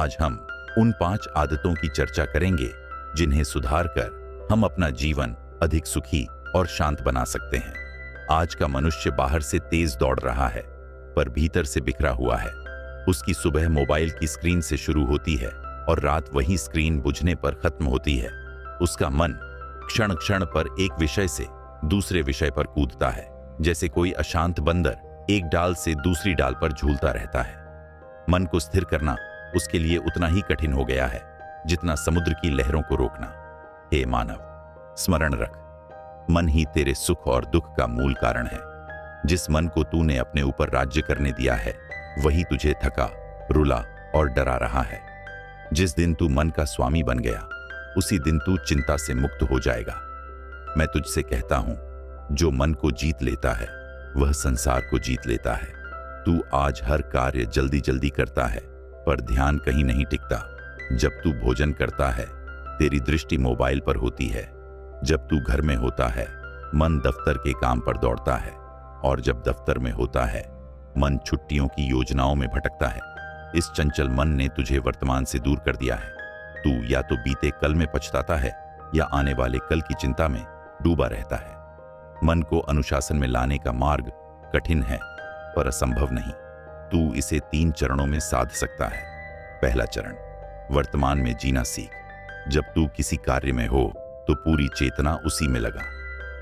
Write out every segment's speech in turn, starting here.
आज हम उन 5 आदतों की चर्चा करेंगे जिन्हें सुधार कर हम अपना जीवन अधिक सुखी और शांत बना सकते हैं। आज का मनुष्य बाहर से तेज दौड़ रहा है, पर भीतर से बिखरा हुआ है। उसकी सुबह मोबाइल की स्क्रीन से शुरू होती है और रात वही स्क्रीन बुझने पर खत्म होती है। उसका मन क्षण क्षण पर एक विषय से दूसरे विषय पर कूदता है, जैसे कोई अशांत बंदर एक डाल से दूसरी डाल पर झूलता रहता है। मन को स्थिर करना उसके लिए उतना ही कठिन हो गया है जितना समुद्र की लहरों को रोकना। हे मानव, स्मरण रख, मन ही तेरे सुख और दुख का मूल कारण है। जिस मन को तूने अपने ऊपर राज्य करने दिया है, वही तुझे थका, रुला और डरा रहा है। जिस दिन तू मन का स्वामी बन गया, उसी दिन तू चिंता से मुक्त हो जाएगा। मैं तुझसे कहता हूं, जो मन को जीत लेता है वह संसार को जीत लेता है। तू आज हर कार्य जल्दी जल्दी करता है, पर ध्यान कहीं नहीं टिकता। जब तू भोजन करता है, तेरी दृष्टि मोबाइल पर होती है। जब तू घर में होता है, मन दफ्तर के काम पर दौड़ता है, और जब दफ्तर में होता है, मन छुट्टियों की योजनाओं में भटकता है। इस चंचल मन ने तुझे वर्तमान से दूर कर दिया है। तू या तो बीते कल में पछताता है या आने वाले कल की चिंता में डूबा रहता है। मन को अनुशासन में लाने का मार्ग कठिन है, पर असंभव नहीं। तू इसे 3 चरणों में साध सकता है। पहला चरण, वर्तमान में जीना सीख। जब तू किसी कार्य में हो तो पूरी चेतना उसी में लगा।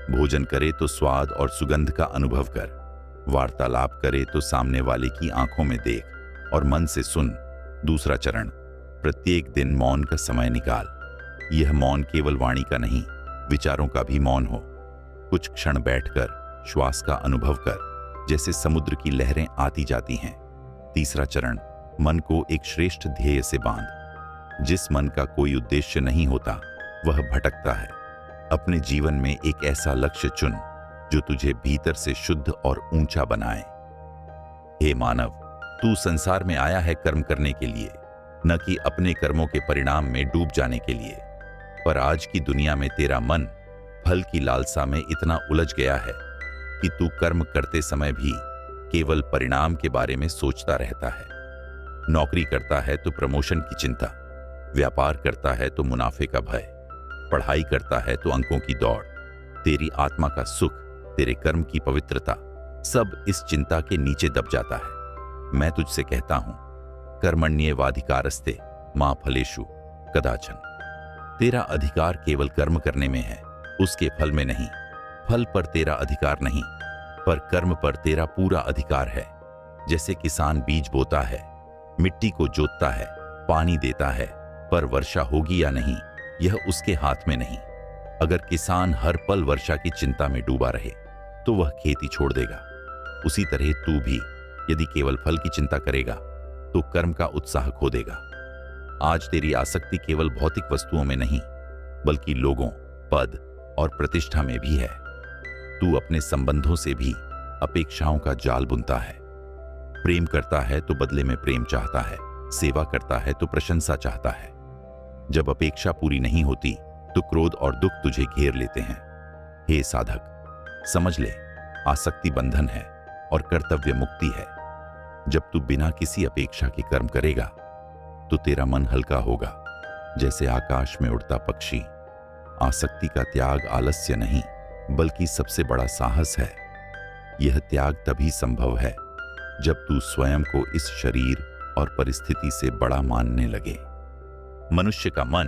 भोजन करे तो स्वाद और सुगंध का अनुभव कर। वार्तालाप करे तो सामने वाले की आंखों में देख और मन से सुन। दूसरा चरण, प्रत्येक दिन मौन का समय निकाल। यह मौन केवल वाणी का नहीं, विचारों का भी मौन हो। कुछ क्षण बैठकर श्वास का अनुभव कर, जैसे समुद्र की लहरें आती जाती हैं। तीसरा चरण, मन को एक श्रेष्ठ ध्येय से बांध। जिस मन का कोई उद्देश्य नहीं होता, वह भटकता है। अपने जीवन में एक ऐसा लक्ष्य चुन जो तुझे भीतर से शुद्ध और ऊंचा बनाए। हे मानव, तू संसार में आया है कर्म करने के लिए, न कि अपने कर्मों के परिणाम में डूब जाने के लिए। पर आज की दुनिया में तेरा मन फल की लालसा में इतना उलझ गया है कि तू कर्म करते समय भी केवल परिणाम के बारे में सोचता रहता है। नौकरी करता है तो प्रमोशन की चिंता, व्यापार करता है तो मुनाफे का भय, पढ़ाई करता है तो अंकों की दौड़। तेरी आत्मा का सुख, तेरे कर्म की पवित्रता, सब इस चिंता के नीचे दब जाता है। मैं तुझसे कहता हूं, कर्मण्येवाधिकारस्ते मा फलेषु कदाचन। तेरा अधिकार केवल कर्म करने में है, उसके फल में नहीं। फल पर तेरा अधिकार नहीं, पर कर्म पर तेरा पूरा अधिकार है। जैसे किसान बीज बोता है, मिट्टी को जोतता है, पानी देता है, पर वर्षा होगी या नहीं, यह उसके हाथ में नहीं। अगर किसान हर पल वर्षा की चिंता में डूबा रहे, तो वह खेती छोड़ देगा। उसी तरह तू भी यदि केवल फल की चिंता करेगा, तो कर्म का उत्साह खो देगा। आज तेरी आसक्ति केवल भौतिक वस्तुओं में नहीं, बल्कि लोगों, पद और प्रतिष्ठा में भी है। तू अपने संबंधों से भी अपेक्षाओं का जाल बुनता है। प्रेम करता है तो बदले में प्रेम चाहता है, सेवा करता है तो प्रशंसा चाहता है। जब अपेक्षा पूरी नहीं होती, तो क्रोध और दुख तुझे घेर लेते हैं। हे साधक, समझ ले, आसक्ति बंधन है और कर्तव्य मुक्ति है। जब तू बिना किसी अपेक्षा के कर्म करेगा, तो तेरा मन हल्का होगा, जैसे आकाश में उड़ता पक्षी। आसक्ति का त्याग आलस्य नहीं, बल्कि सबसे बड़ा साहस है। यह त्याग तभी संभव है जब तू स्वयं को इस शरीर और परिस्थिति से बड़ा मानने लगे। मनुष्य का मन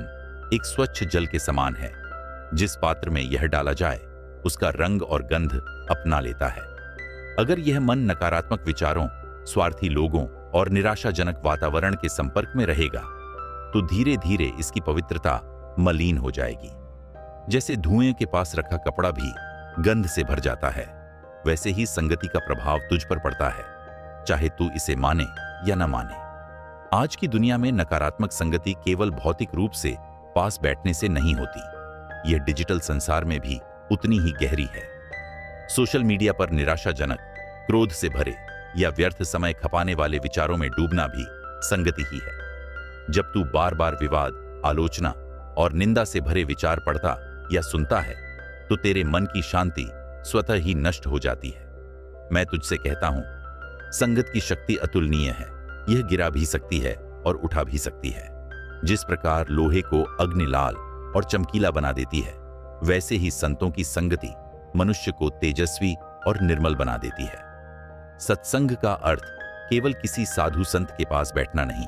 एक स्वच्छ जल के समान है। जिस पात्र में यह डाला जाए, उसका रंग और गंध अपना लेता है। अगर यह मन नकारात्मक विचारों, स्वार्थी लोगों और निराशाजनक वातावरण के संपर्क में रहेगा, तो धीरे धीरे इसकी पवित्रता मलिन हो जाएगी। जैसे धुएं के पास रखा कपड़ा भी गंध से भर जाता है, वैसे ही संगति का प्रभाव तुझ पर पड़ता है, चाहे तू इसे माने या न माने। आज की दुनिया में नकारात्मक संगति केवल भौतिक रूप से पास बैठने से नहीं होती, यह डिजिटल संसार में भी उतनी ही गहरी है। सोशल मीडिया पर निराशाजनक, क्रोध से भरे या व्यर्थ समय खपाने वाले विचारों में डूबना भी संगति ही है। जब तू बार बार विवाद, आलोचना और निंदा से भरे विचार पढ़ता या सुनता है, तो तेरे मन की शांति स्वतः ही नष्ट हो जाती है। मैं तुझसे कहता हूं, संगत की शक्ति अतुलनीय है। यह गिरा भी सकती है और उठा भी सकती है। जिस प्रकार लोहे को अग्नि लाल और चमकीला बना देती है, वैसे ही संतों की संगति मनुष्य को तेजस्वी और निर्मल बना देती है। सत्संग का अर्थ केवल किसी साधु संत के पास बैठना नहीं,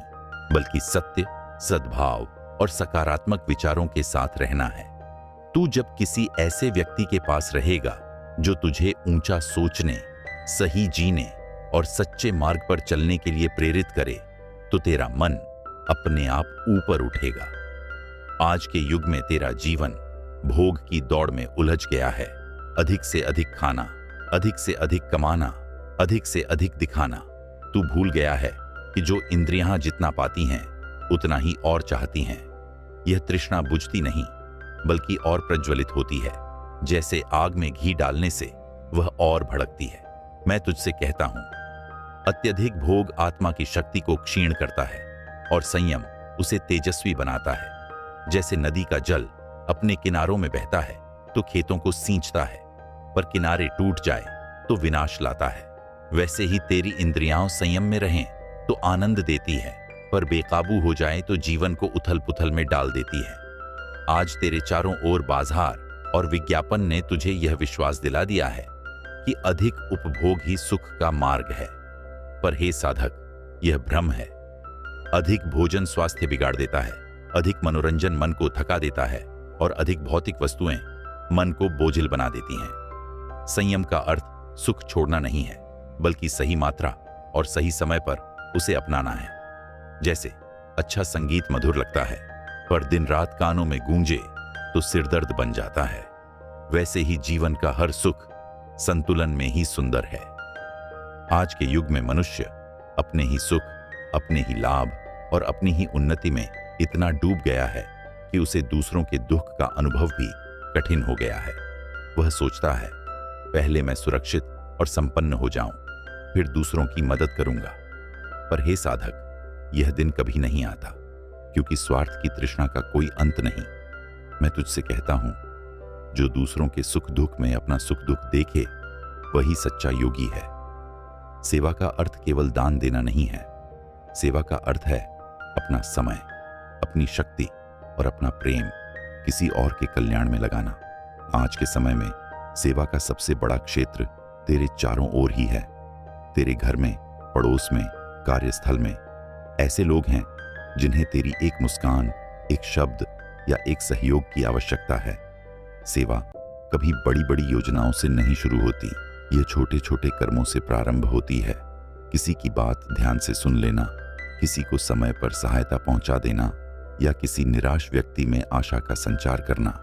बल्कि सत्य, सद्भाव और सकारात्मक विचारों के साथ रहना है। तू जब किसी ऐसे व्यक्ति के पास रहेगा जो तुझे ऊंचा सोचने, सही जीने और सच्चे मार्ग पर चलने के लिए प्रेरित करे, तो तेरा मन अपने आप ऊपर उठेगा। आज के युग में तेरा जीवन भोग की दौड़ में उलझ गया है। अधिक से अधिक खाना, अधिक से अधिक कमाना, अधिक से अधिक दिखाना। तू भूल गया है कि जो इंद्रियां जितना पाती हैं, उतना ही और चाहती हैं। यह तृष्णा बुझती नहीं, बल्कि और प्रज्वलित होती है। जैसे आग में घी डालने से वह और भड़कती है। मैं तुझसे कहता हूं, अत्यधिक भोग आत्मा की शक्ति को क्षीण करता है और संयम उसे तेजस्वी बनाता है। जैसे नदी का जल अपने किनारों में बहता है तो खेतों को सींचता है, पर किनारे टूट जाए तो विनाश लाता है, वैसे ही तेरी इंद्रियां संयम में रहें तो आनंद देती है, पर बेकाबू हो जाए तो जीवन को उथल पुथल में डाल देती है। आज तेरे चारों ओर बाजार और विज्ञापन ने तुझे यह विश्वास दिला दिया है कि अधिक उपभोग ही सुख का मार्ग है, पर हे साधक, यह भ्रम है। अधिक भोजन स्वास्थ्य बिगाड़ देता है, अधिक मनोरंजन मन को थका देता है और अधिक भौतिक वस्तुएं मन को बोझिल बना देती हैं। संयम का अर्थ सुख छोड़ना नहीं है, बल्कि सही मात्रा और सही समय पर उसे अपनाना है। जैसे अच्छा संगीत मधुर लगता है, पर दिन रात कानों में गूंजे तो सिरदर्द बन जाता है, वैसे ही जीवन का हर सुख संतुलन में ही सुंदर है। आज के युग में मनुष्य अपने ही सुख, अपने ही लाभ और अपनी ही उन्नति में इतना डूब गया है कि उसे दूसरों के दुख का अनुभव भी कठिन हो गया है। वह सोचता है, पहले मैं सुरक्षित और संपन्न हो जाऊं, फिर दूसरों की मदद करूंगा। पर हे साधक, यह दिन कभी नहीं आता, क्योंकि स्वार्थ की तृष्णा का कोई अंत नहीं। मैं तुझसे कहता हूं, जो दूसरों के सुख दुख में अपना सुख दुख देखे, वही सच्चा योगी है। सेवा का अर्थ केवल दान देना नहीं है। सेवा का अर्थ है अपना समय, अपनी शक्ति और अपना प्रेम किसी और के कल्याण में लगाना। आज के समय में सेवा का सबसे बड़ा क्षेत्र तेरे चारों ओर ही है। तेरे घर में, पड़ोस में, कार्यस्थल में ऐसे लोग हैं जिन्हें तेरी एक मुस्कान, एक शब्द या एक सहयोग की आवश्यकता है। सेवा कभी बड़ी बड़ी योजनाओं से नहीं शुरू होती, यह छोटे छोटे कर्मों से प्रारंभ होती है। किसी की बात ध्यान से सुन लेना, किसी को समय पर सहायता पहुंचा देना या किसी निराश व्यक्ति में आशा का संचार करना।